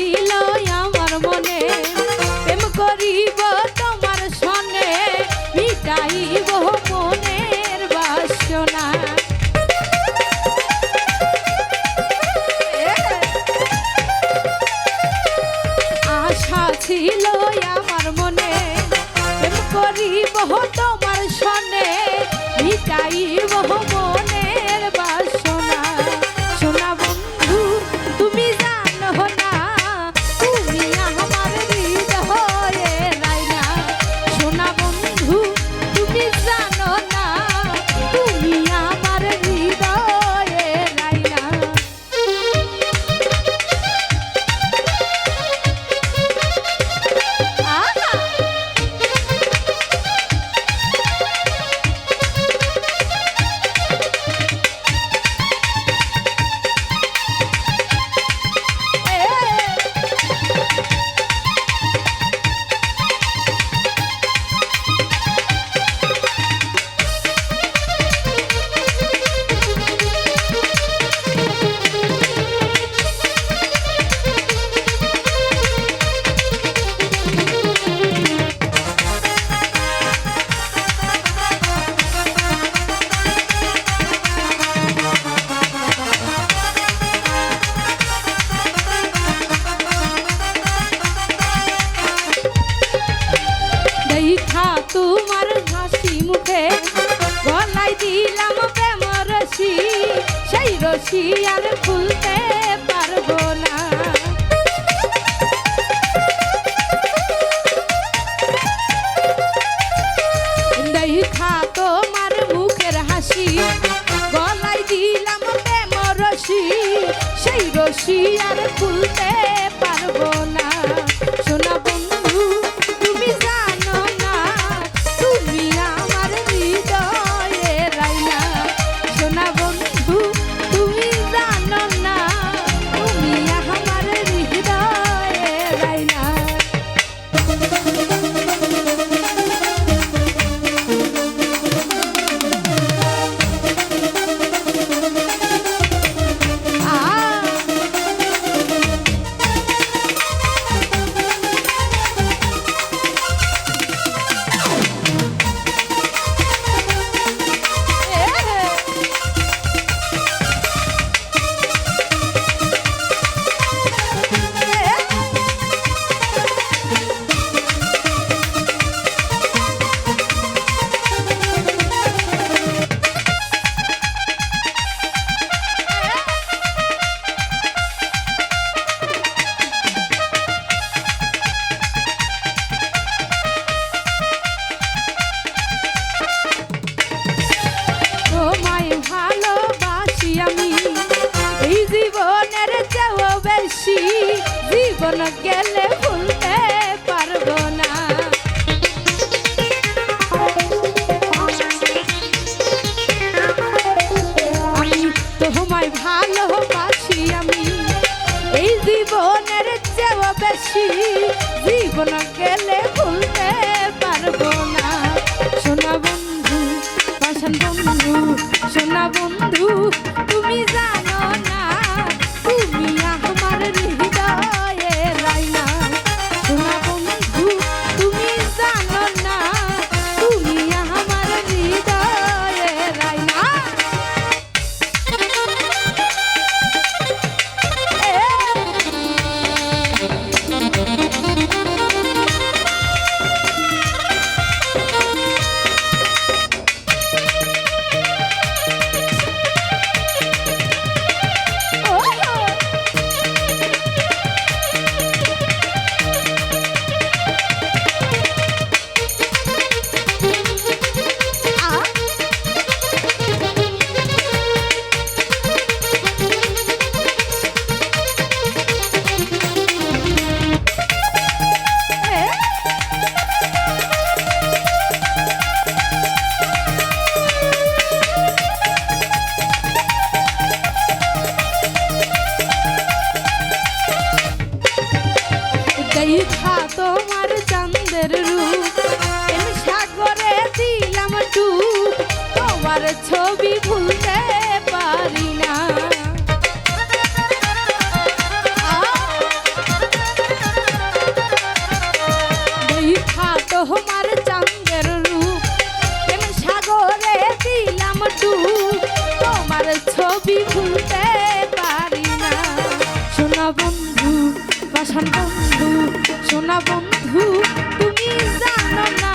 ছিল আমার মনে প্রেম করিব তোমার সনে মিটাইব মনের বাসনা আশা ছিল আমার মনে প্রেম করিব তোমার সনে মিটাইব মনের বাসনা সোনা বন্ধু তুমি জানো না তুমি আমার হৃদয়ে রাইনা সোনা বন্ধু তুমি জানো না তুমি আমার হৃদয়ে রাইনা তোমার হাসি মুখে গলায় দিলাম প্রেম রশি সেই রশি আর খুলতে পারবো না দেখা তোমার মুখের হাসি গলায় দিলাম প্রেম রশি সেই রশি আর খুলতে পারবো না সোনা বন্ধু তুমি জানো না তুমি আমার হৃদয়ে রাইনা সোনা বন্ধু তুমি জানো না তুমি আমার হৃদয়ে রাইনা জীবন গেলে ভুলতে পারবো না আমি তোমায় ভালোবাসি আমি এই জীবনের চেয়েও বেশি জীবন গেলে ভুলতে পারবো না সোনা বন্ধু পাষাণ বন্ধু সোনা বন্ধু তুমি জানো না তুমি আমার হৃদয়ে রাইনা সোনা বন্ধু তুমি জানো না তুমি আমার হৃদয়ে রাইনা দেখা তোমার চাঁদের রূপ সাগরে দিলাম ডুব তোমার ছবি ভুলতে পারি না বন্ধু সোনা বন্ধু তুমি জানো না